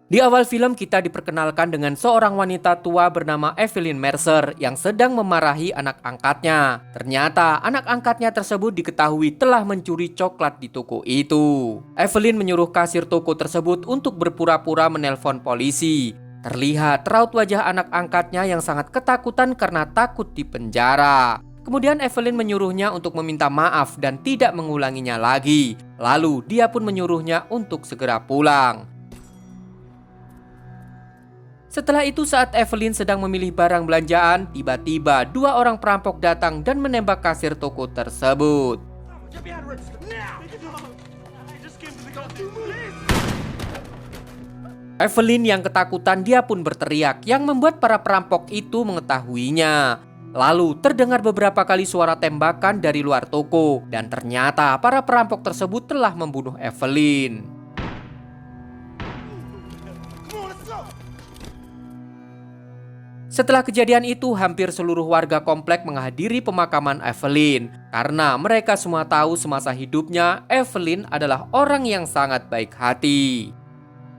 Di awal film kita diperkenalkan dengan seorang wanita tua bernama Evelyn Mercer yang sedang memarahi anak angkatnya. Ternyata anak angkatnya tersebut diketahui telah mencuri coklat di toko itu. Evelyn menyuruh kasir toko tersebut untuk berpura-pura menelpon polisi. Terlihat raut wajah anak angkatnya yang sangat ketakutan karena takut dipenjara. Kemudian Evelyn menyuruhnya untuk meminta maaf dan tidak mengulanginya lagi. Lalu dia pun menyuruhnya untuk segera pulang. Setelah itu saat Evelyn sedang memilih barang belanjaan, tiba-tiba dua orang perampok datang dan menembak kasir toko tersebut. Evelyn yang ketakutan dia pun berteriak yang membuat para perampok itu mengetahuinya. Lalu terdengar beberapa kali suara tembakan dari luar toko dan ternyata para perampok tersebut telah membunuh Evelyn. Setelah kejadian itu, hampir seluruh warga komplek menghadiri pemakaman Evelyn. Karena mereka semua tahu semasa hidupnya, Evelyn adalah orang yang sangat baik hati.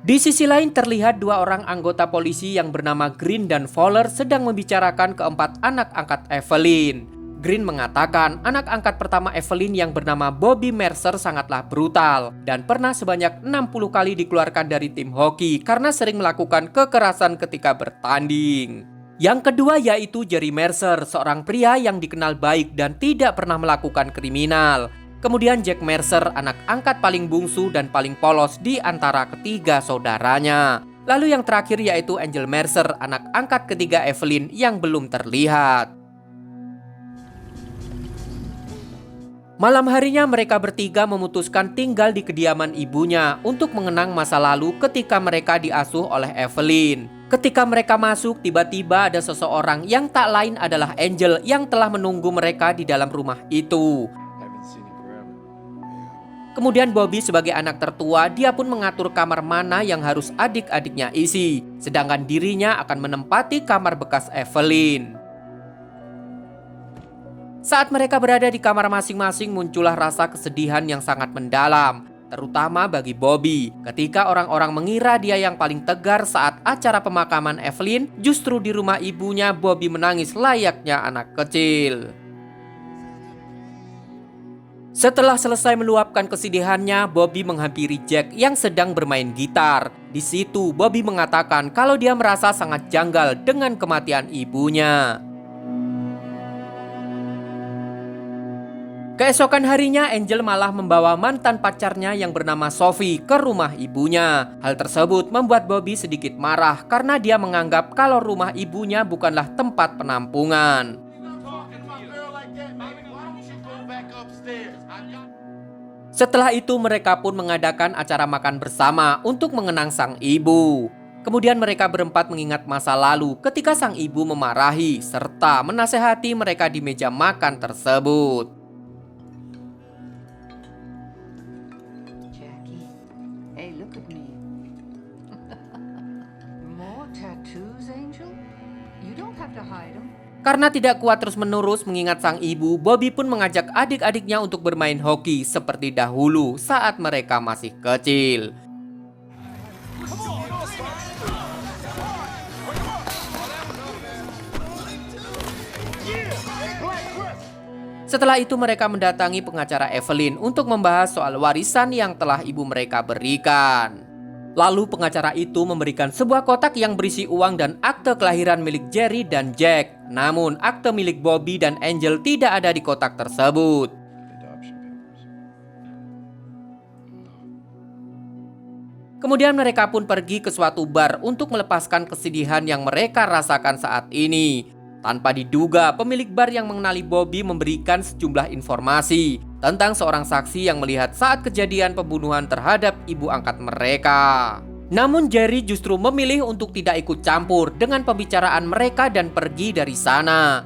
Di sisi lain terlihat dua orang anggota polisi yang bernama Green dan Fowler sedang membicarakan keempat anak angkat Evelyn. Green mengatakan anak angkat pertama Evelyn yang bernama Bobby Mercer sangatlah brutal dan pernah sebanyak 60 kali dikeluarkan dari tim hoki karena sering melakukan kekerasan ketika bertanding. Yang kedua yaitu Jerry Mercer, seorang pria yang dikenal baik dan tidak pernah melakukan kriminal. Kemudian Jack Mercer, anak angkat paling bungsu dan paling polos di antara ketiga saudaranya. Lalu yang terakhir yaitu Angel Mercer, anak angkat ketiga Evelyn yang belum terlihat. Malam harinya mereka bertiga memutuskan tinggal di kediaman ibunya untuk mengenang masa lalu ketika mereka diasuh oleh Evelyn. Ketika mereka masuk, tiba-tiba ada seseorang yang tak lain adalah Angel yang telah menunggu mereka di dalam rumah itu. Kemudian Bobby sebagai anak tertua, dia pun mengatur kamar mana yang harus adik-adiknya isi. Sedangkan dirinya akan menempati kamar bekas Evelyn. Saat mereka berada di kamar masing-masing, muncullah rasa kesedihan yang sangat mendalam. Terutama bagi Bobby, ketika orang-orang mengira dia yang paling tegar saat acara pemakaman Evelyn, justru di rumah ibunya Bobby menangis layaknya anak kecil. Setelah selesai meluapkan kesedihannya, Bobby menghampiri Jack yang sedang bermain gitar. Di situ Bobby mengatakan kalau dia merasa sangat janggal dengan kematian ibunya. Keesokan harinya, Angel malah membawa mantan pacarnya yang bernama Sophie ke rumah ibunya. Hal tersebut membuat Bobby sedikit marah karena dia menganggap kalau rumah ibunya bukanlah tempat penampungan. Setelah itu mereka pun mengadakan acara makan bersama untuk mengenang sang ibu. Kemudian mereka berempat mengingat masa lalu ketika sang ibu memarahi serta menasehati mereka di meja makan tersebut. Karena tidak kuat terus-menerus mengingat sang ibu, Bobby pun mengajak adik-adiknya untuk bermain hoki seperti dahulu saat mereka masih kecil. Setelah itu mereka mendatangi pengacara Evelyn untuk membahas soal warisan yang telah ibu mereka berikan. Lalu pengacara itu memberikan sebuah kotak yang berisi uang dan akte kelahiran milik Jerry dan Jack. Namun akte milik Bobby dan Angel tidak ada di kotak tersebut. Kemudian mereka pun pergi ke suatu bar untuk melepaskan kesedihan yang mereka rasakan saat ini. Tanpa diduga, pemilik bar yang mengenali Bobby memberikan sejumlah informasi tentang seorang saksi yang melihat saat kejadian pembunuhan terhadap ibu angkat mereka. Namun Jerry justru memilih untuk tidak ikut campur dengan pembicaraan mereka dan pergi dari sana.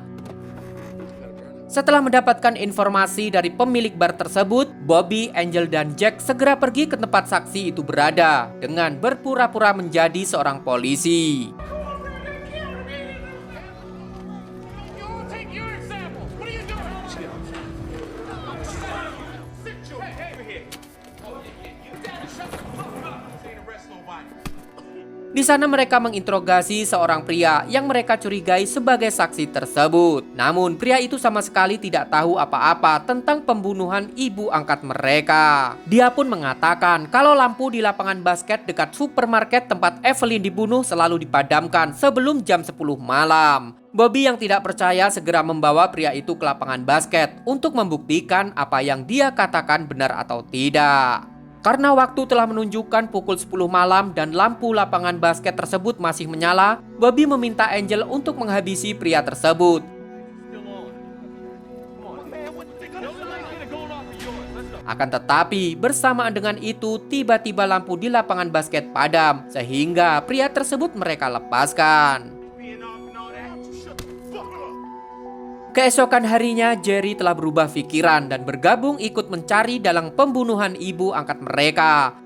Setelah mendapatkan informasi dari pemilik bar tersebut, Bobby, Angel, dan Jack segera pergi ke tempat saksi itu berada dengan berpura-pura menjadi seorang polisi. Di sana mereka menginterogasi seorang pria yang mereka curigai sebagai saksi tersebut. Namun pria itu sama sekali tidak tahu apa-apa tentang pembunuhan ibu angkat mereka. Dia pun mengatakan kalau lampu di lapangan basket dekat supermarket tempat Evelyn dibunuh selalu dipadamkan sebelum jam 10 malam. Bobby yang tidak percaya segera membawa pria itu ke lapangan basket untuk membuktikan apa yang dia katakan benar atau tidak. Karena waktu telah menunjukkan pukul 10 malam dan lampu lapangan basket tersebut masih menyala, Bobby meminta Angel untuk menghabisi pria tersebut. Akan tetapi, bersamaan dengan itu, tiba-tiba lampu di lapangan basket padam, sehingga pria tersebut mereka lepaskan. Keesokan harinya, Jerry telah berubah pikiran dan bergabung ikut mencari dalang pembunuhan ibu angkat mereka.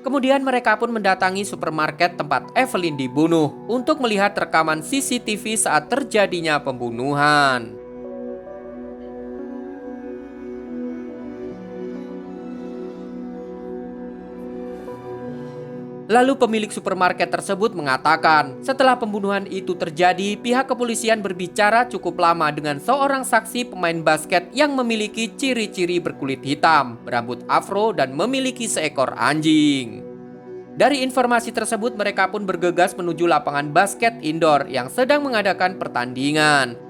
Kemudian mereka pun mendatangi supermarket tempat Evelyn dibunuh untuk melihat rekaman CCTV saat terjadinya pembunuhan. Lalu pemilik supermarket tersebut mengatakan, setelah pembunuhan itu terjadi, pihak kepolisian berbicara cukup lama dengan seorang saksi pemain basket yang memiliki ciri-ciri berkulit hitam, berambut afro, dan memiliki seekor anjing. Dari informasi tersebut, mereka pun bergegas menuju lapangan basket indoor yang sedang mengadakan pertandingan.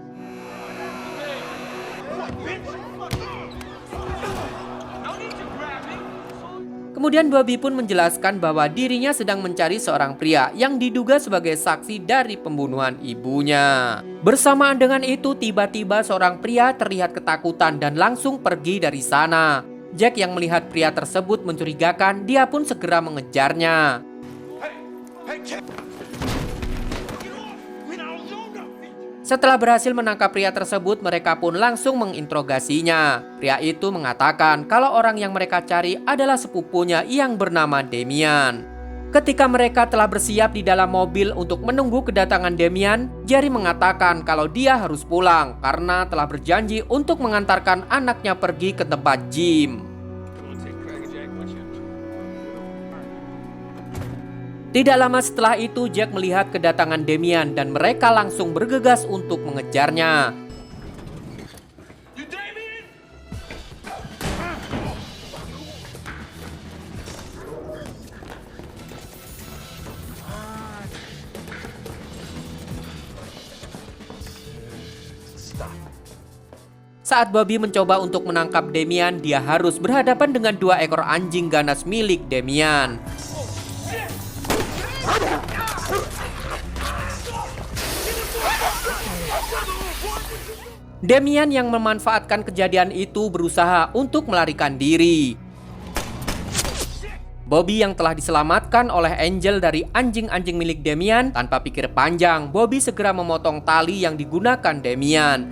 Kemudian Bobby pun menjelaskan bahwa dirinya sedang mencari seorang pria yang diduga sebagai saksi dari pembunuhan ibunya. Bersamaan dengan itu, tiba-tiba seorang pria terlihat ketakutan dan langsung pergi dari sana. Jack yang melihat pria tersebut mencurigakan, dia pun segera mengejarnya. Setelah berhasil menangkap pria tersebut, mereka pun langsung menginterogasinya. Pria itu mengatakan kalau orang yang mereka cari adalah sepupunya yang bernama Damian. Ketika mereka telah bersiap di dalam mobil untuk menunggu kedatangan Damian, Jerry mengatakan kalau dia harus pulang karena telah berjanji untuk mengantarkan anaknya pergi ke tempat gym. Tidak lama setelah itu, Jack melihat kedatangan Damian dan mereka langsung bergegas untuk mengejarnya. Saat Bobby mencoba untuk menangkap Damian, dia harus berhadapan dengan 2 ekor anjing ganas milik Damian. Damian yang memanfaatkan kejadian itu berusaha untuk melarikan diri. Bobby yang telah diselamatkan oleh Angel dari anjing-anjing milik Damian, tanpa pikir panjang, Bobby segera memotong tali yang digunakan Damian.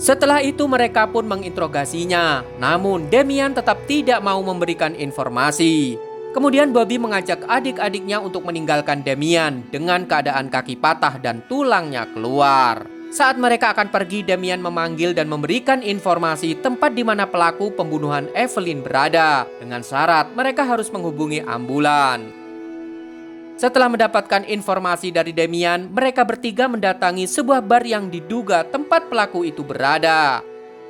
Setelah itu mereka pun menginterogasinya, namun Damian tetap tidak mau memberikan informasi. Kemudian Bobby mengajak adik-adiknya untuk meninggalkan Damian dengan keadaan kaki patah dan tulangnya keluar. Saat mereka akan pergi, Damian memanggil dan memberikan informasi tempat di mana pelaku pembunuhan Evelyn berada. Dengan syarat mereka harus menghubungi ambulan. Setelah mendapatkan informasi dari Damian, mereka bertiga mendatangi sebuah bar yang diduga tempat pelaku itu berada.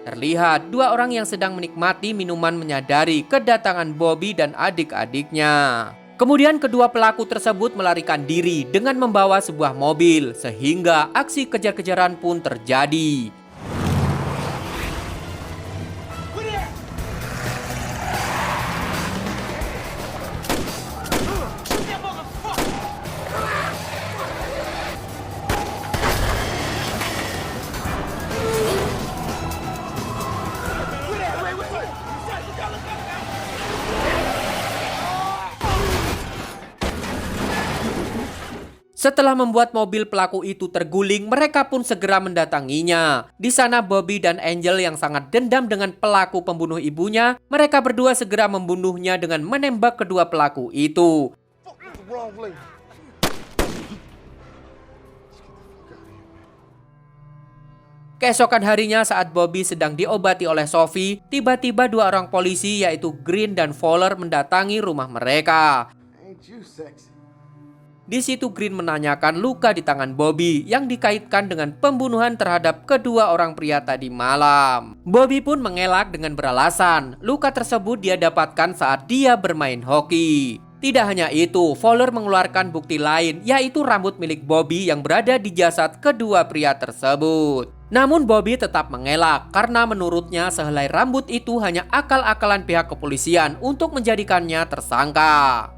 Terlihat 2 orang yang sedang menikmati minuman menyadari kedatangan Bobby dan adik-adiknya. Kemudian kedua pelaku tersebut melarikan diri dengan membawa sebuah mobil, sehingga aksi kejar-kejaran pun terjadi. Setelah membuat mobil pelaku itu terguling, mereka pun segera mendatanginya. Di sana Bobby dan Angel yang sangat dendam dengan pelaku pembunuh ibunya, mereka berdua segera membunuhnya dengan menembak kedua pelaku itu. Keesokan harinya saat Bobby sedang diobati oleh Sophie, tiba-tiba dua orang polisi yaitu Green dan Fowler mendatangi rumah mereka. Di situ Green menanyakan luka di tangan Bobby yang dikaitkan dengan pembunuhan terhadap kedua orang pria tadi malam. Bobby pun mengelak dengan beralasan luka tersebut dia dapatkan saat dia bermain hoki. Tidak hanya itu, Fowler mengeluarkan bukti lain yaitu rambut milik Bobby yang berada di jasad kedua pria tersebut. Namun Bobby tetap mengelak karena menurutnya sehelai rambut itu hanya akal-akalan pihak kepolisian untuk menjadikannya tersangka.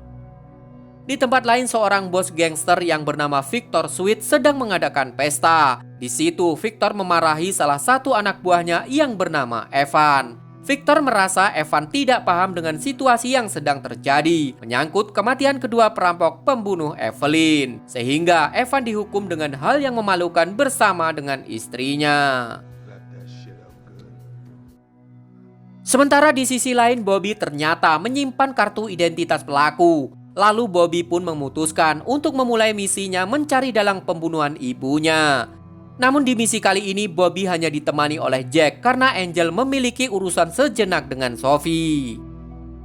Di tempat lain seorang bos gangster yang bernama Victor Sweet sedang mengadakan pesta. Di situ Victor memarahi salah satu anak buahnya yang bernama Evan. Victor merasa Evan tidak paham dengan situasi yang sedang terjadi menyangkut kematian kedua perampok pembunuh Evelyn. Sehingga Evan dihukum dengan hal yang memalukan bersama dengan istrinya. Sementara di sisi lain Bobby ternyata menyimpan kartu identitas pelaku. Lalu Bobby pun memutuskan untuk memulai misinya mencari dalang pembunuhan ibunya. Namun di misi kali ini Bobby hanya ditemani oleh Jack karena Angel memiliki urusan sejenak dengan Sophie.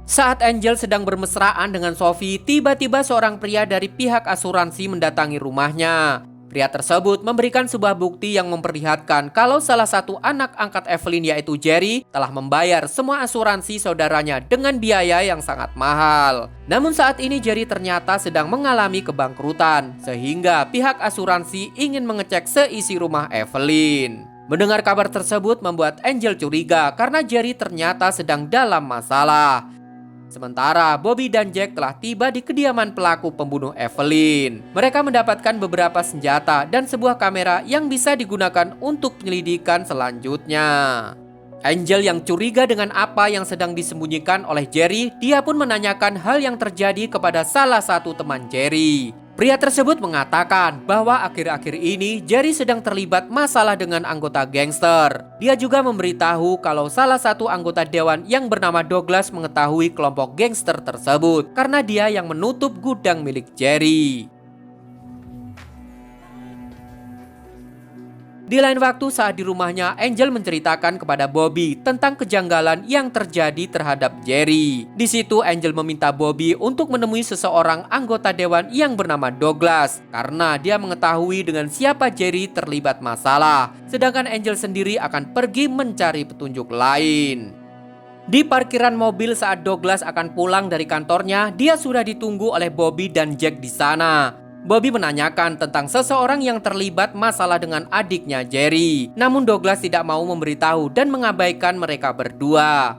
Saat Angel sedang bermesraan dengan Sophie, tiba-tiba seorang pria dari pihak asuransi mendatangi rumahnya. Pria tersebut memberikan sebuah bukti yang memperlihatkan kalau salah satu anak angkat Evelyn yaitu Jerry telah membayar semua asuransi saudaranya dengan biaya yang sangat mahal. Namun saat ini Jerry ternyata sedang mengalami kebangkrutan sehingga pihak asuransi ingin mengecek seisi rumah Evelyn. Mendengar kabar tersebut membuat Angel curiga karena Jerry ternyata sedang dalam masalah. Sementara Bobby dan Jack telah tiba di kediaman pelaku pembunuh Evelyn. Mereka mendapatkan beberapa senjata dan sebuah kamera yang bisa digunakan untuk penyelidikan selanjutnya. Angel yang curiga dengan apa yang sedang disembunyikan oleh Jerry, dia pun menanyakan hal yang terjadi kepada salah satu teman Jerry. Pria tersebut mengatakan bahwa akhir-akhir ini Jerry sedang terlibat masalah dengan anggota gangster. Dia juga memberitahu kalau salah satu anggota dewan yang bernama Douglas mengetahui kelompok gangster tersebut karena dia yang menutup gudang milik Jerry. Di lain waktu saat di rumahnya, Angel menceritakan kepada Bobby tentang kejanggalan yang terjadi terhadap Jerry. Di situ Angel meminta Bobby untuk menemui seseorang anggota dewan yang bernama Douglas karena dia mengetahui dengan siapa Jerry terlibat masalah. Sedangkan Angel sendiri akan pergi mencari petunjuk lain. Di parkiran mobil saat Douglas akan pulang dari kantornya, dia sudah ditunggu oleh Bobby dan Jack di sana. Bobby menanyakan tentang seseorang yang terlibat masalah dengan adiknya Jerry. Namun Douglas tidak mau memberitahu dan mengabaikan mereka berdua.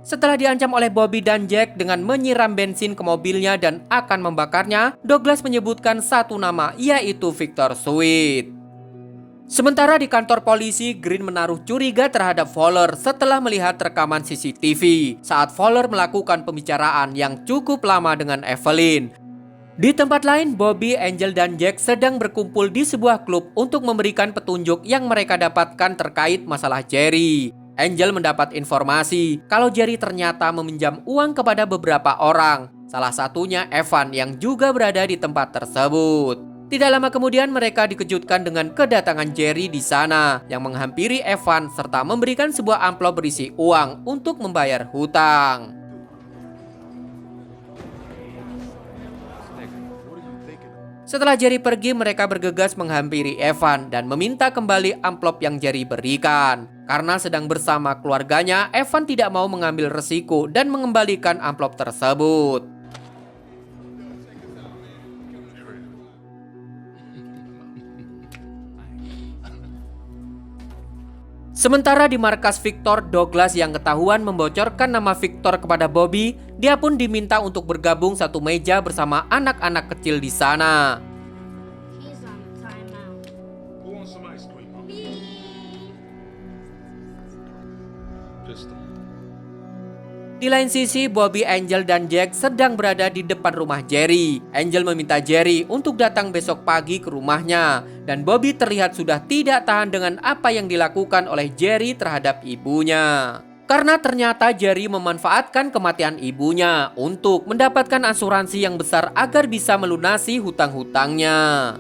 Setelah diancam oleh Bobby dan Jack dengan menyiram bensin ke mobilnya dan akan membakarnya, Douglas menyebutkan satu nama, yaitu Victor Sweet. Sementara di kantor polisi, Green menaruh curiga terhadap Fowler setelah melihat rekaman CCTV saat Fowler melakukan pembicaraan yang cukup lama dengan Evelyn. Di tempat lain, Bobby, Angel, dan Jack sedang berkumpul di sebuah klub untuk memberikan petunjuk yang mereka dapatkan terkait masalah Jerry. Angel mendapat informasi kalau Jerry ternyata meminjam uang kepada beberapa orang, salah satunya Evan yang juga berada di tempat tersebut. Tidak lama kemudian mereka dikejutkan dengan kedatangan Jerry di sana yang menghampiri Evan serta memberikan sebuah amplop berisi uang untuk membayar hutang. Setelah Jerry pergi, mereka bergegas menghampiri Evan dan meminta kembali amplop yang Jerry berikan. Karena sedang bersama keluarganya, Evan tidak mau mengambil resiko dan mengembalikan amplop tersebut. Sementara di markas Victor, Douglas yang ketahuan membocorkan nama Victor kepada Bobby, dia pun diminta untuk bergabung satu meja bersama anak-anak kecil di sana. Di lain sisi, Bobby, Angel, dan Jack sedang berada di depan rumah Jerry. Angel meminta Jerry untuk datang besok pagi ke rumahnya. Dan Bobby terlihat sudah tidak tahan dengan apa yang dilakukan oleh Jerry terhadap ibunya. Karena ternyata Jerry memanfaatkan kematian ibunya untuk mendapatkan asuransi yang besar agar bisa melunasi hutang-hutangnya.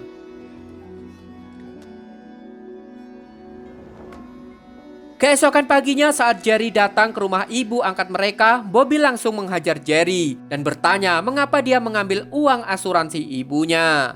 Keesokan paginya saat Jerry datang ke rumah ibu angkat mereka, Bobby langsung menghajar Jerry dan bertanya mengapa dia mengambil uang asuransi ibunya.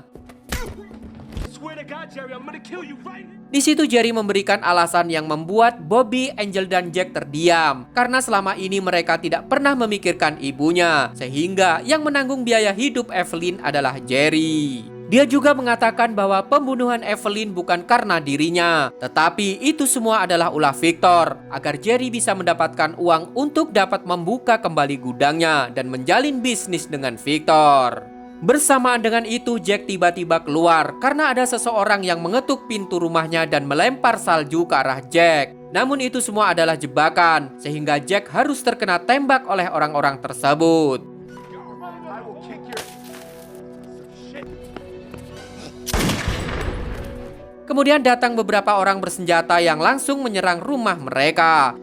Di situ Jerry memberikan alasan yang membuat Bobby, Angel, dan Jack terdiam karena selama ini mereka tidak pernah memikirkan ibunya, sehingga yang menanggung biaya hidup Evelyn adalah Jerry. Dia juga mengatakan bahwa pembunuhan Evelyn bukan karena dirinya, tetapi itu semua adalah ulah Victor agar Jerry bisa mendapatkan uang untuk dapat membuka kembali gudangnya dan menjalin bisnis dengan Victor. Bersamaan dengan itu, Jack tiba-tiba keluar karena ada seseorang yang mengetuk pintu rumahnya dan melempar salju ke arah Jack. Namun itu semua adalah jebakan, sehingga Jack harus terkena tembak oleh orang-orang tersebut. Kemudian datang beberapa orang bersenjata yang langsung menyerang rumah mereka.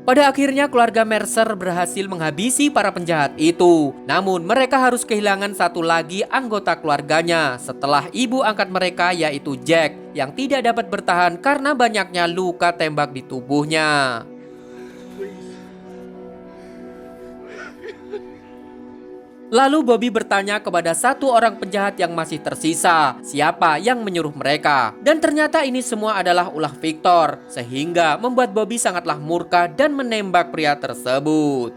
Pada akhirnya keluarga Mercer berhasil menghabisi para penjahat itu. Namun mereka harus kehilangan satu lagi anggota keluarganya setelah ibu angkat mereka, yaitu Jack, yang tidak dapat bertahan karena banyaknya luka tembak di tubuhnya. Lalu Bobby bertanya kepada satu orang penjahat yang masih tersisa, siapa yang menyuruh mereka. Dan ternyata ini semua adalah ulah Victor, sehingga membuat Bobby sangatlah murka dan menembak pria tersebut.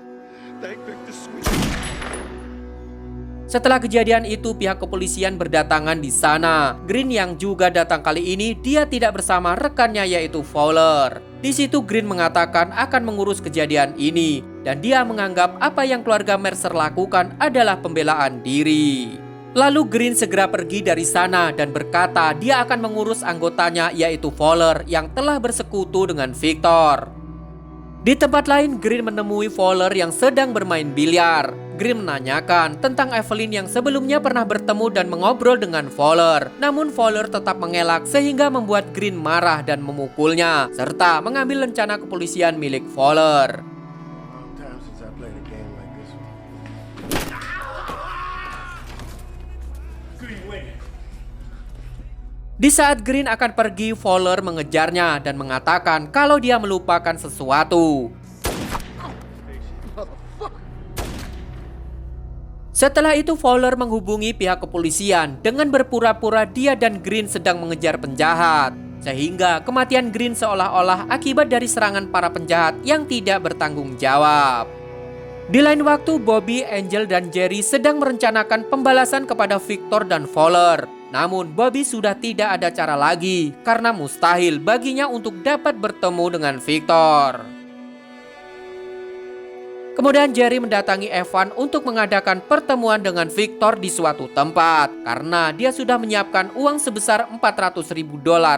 Setelah kejadian itu, pihak kepolisian berdatangan di sana. Green yang juga datang kali ini, dia tidak bersama rekannya yaitu Fowler. Di situ Green mengatakan akan mengurus kejadian ini dan dia menganggap apa yang keluarga Mercer lakukan adalah pembelaan diri. Lalu Green segera pergi dari sana dan berkata dia akan mengurus anggotanya yaitu Fowler yang telah bersekutu dengan Victor. Di tempat lain, Green menemui Fowler yang sedang bermain biliar. Green menanyakan tentang Evelyn yang sebelumnya pernah bertemu dan mengobrol dengan Fowler. Namun Fowler tetap mengelak sehingga membuat Green marah dan memukulnya, serta mengambil lencana kepolisian milik Fowler. Di saat Green akan pergi, Fowler mengejarnya dan mengatakan kalau dia melupakan sesuatu. Setelah itu Fowler menghubungi pihak kepolisian dengan berpura-pura dia dan Green sedang mengejar penjahat, sehingga kematian Green seolah-olah akibat dari serangan para penjahat yang tidak bertanggung jawab. Di lain waktu, Bobby, Angel, dan Jerry sedang merencanakan pembalasan kepada Victor dan Fowler. Namun Bobby sudah tidak ada cara lagi karena mustahil baginya untuk dapat bertemu dengan Victor. Kemudian Jerry mendatangi Evan untuk mengadakan pertemuan dengan Victor di suatu tempat karena dia sudah menyiapkan uang sebesar $400.000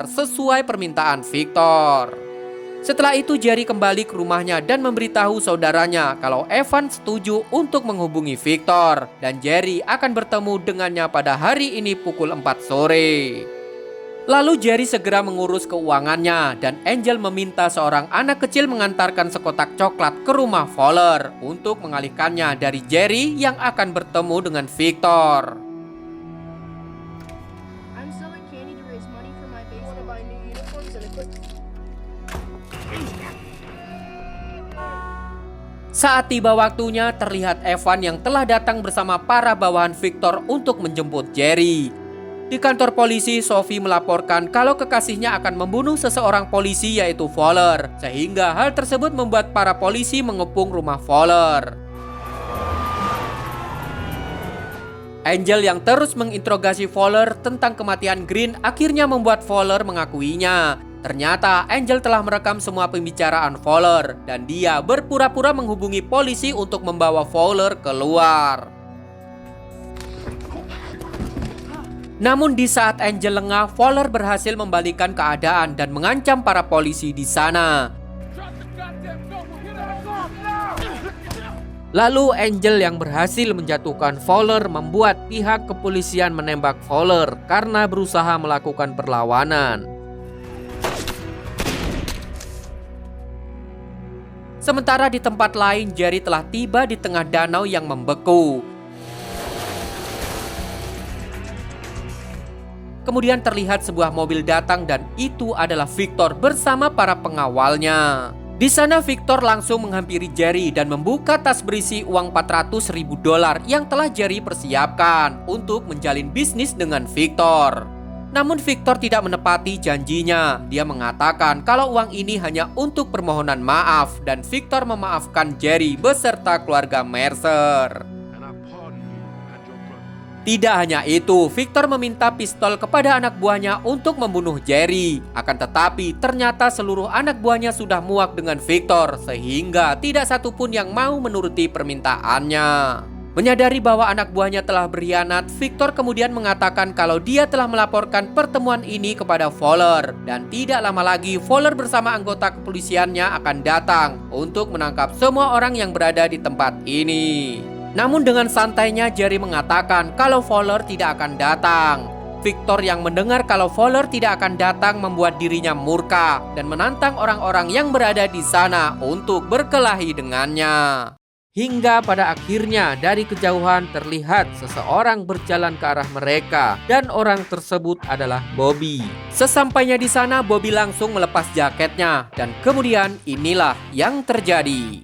sesuai permintaan Victor. Setelah itu Jerry kembali ke rumahnya dan memberitahu saudaranya kalau Evan setuju untuk menghubungi Victor dan Jerry akan bertemu dengannya pada hari ini pukul 4 sore. Lalu Jerry segera mengurus keuangannya dan Angel meminta seorang anak kecil mengantarkan sekotak coklat ke rumah Fowler untuk mengalihkannya dari Jerry yang akan bertemu dengan Victor. Saat tiba waktunya, terlihat Evan yang telah datang bersama para bawahan Victor untuk menjemput Jerry. Di kantor polisi, Sophie melaporkan kalau kekasihnya akan membunuh seseorang polisi yaitu Fowler, sehingga hal tersebut membuat para polisi mengepung rumah Fowler. Angel yang terus menginterogasi Fowler tentang kematian Green akhirnya membuat Fowler mengakuinya. Ternyata Angel telah merekam semua pembicaraan Fowler dan dia berpura-pura menghubungi polisi untuk membawa Fowler keluar. Namun di saat Angel lengah, Fowler berhasil membalikkan keadaan dan mengancam para polisi di sana. Lalu Angel yang berhasil menjatuhkan Fowler membuat pihak kepolisian menembak Fowler karena berusaha melakukan perlawanan. Sementara di tempat lain, Jerry telah tiba di tengah danau yang membeku. Kemudian terlihat sebuah mobil datang dan itu adalah Victor bersama para pengawalnya. Di sana Victor langsung menghampiri Jerry dan membuka tas berisi uang $400.000 yang telah Jerry persiapkan untuk menjalin bisnis dengan Victor. Namun Victor tidak menepati janjinya. Dia mengatakan kalau uang ini hanya untuk permohonan maaf dan Victor memaafkan Jerry beserta keluarga Mercer. Tidak hanya itu, Victor meminta pistol kepada anak buahnya untuk membunuh Jerry. Akan tetapi, ternyata seluruh anak buahnya sudah muak dengan Victor, sehingga tidak satupun yang mau menuruti permintaannya. Menyadari bahwa anak buahnya telah berkhianat, Victor kemudian mengatakan kalau dia telah melaporkan pertemuan ini kepada Fowler. Dan tidak lama lagi, Fowler bersama anggota kepolisiannya akan datang untuk menangkap semua orang yang berada di tempat ini. Namun dengan santainya Jerry mengatakan kalau Fowler tidak akan datang. Victor yang mendengar kalau Fowler tidak akan datang membuat dirinya murka dan menantang orang-orang yang berada di sana untuk berkelahi dengannya. Hingga pada akhirnya dari kejauhan terlihat seseorang berjalan ke arah mereka dan orang tersebut adalah Bobby. Sesampainya di sana Bobby langsung melepas jaketnya dan kemudian inilah yang terjadi.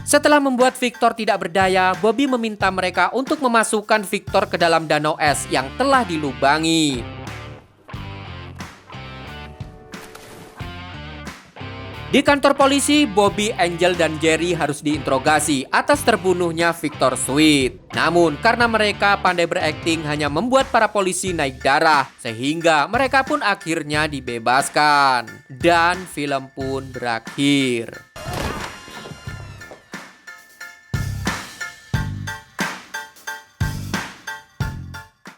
Setelah membuat Victor tidak berdaya, Bobby meminta mereka untuk memasukkan Victor ke dalam danau es yang telah dilubangi. Di kantor polisi, Bobby, Angel, dan Jerry harus diinterogasi atas terbunuhnya Victor Sweet. Namun, karena mereka pandai berakting hanya membuat para polisi naik darah, sehingga mereka pun akhirnya dibebaskan. Dan film pun berakhir.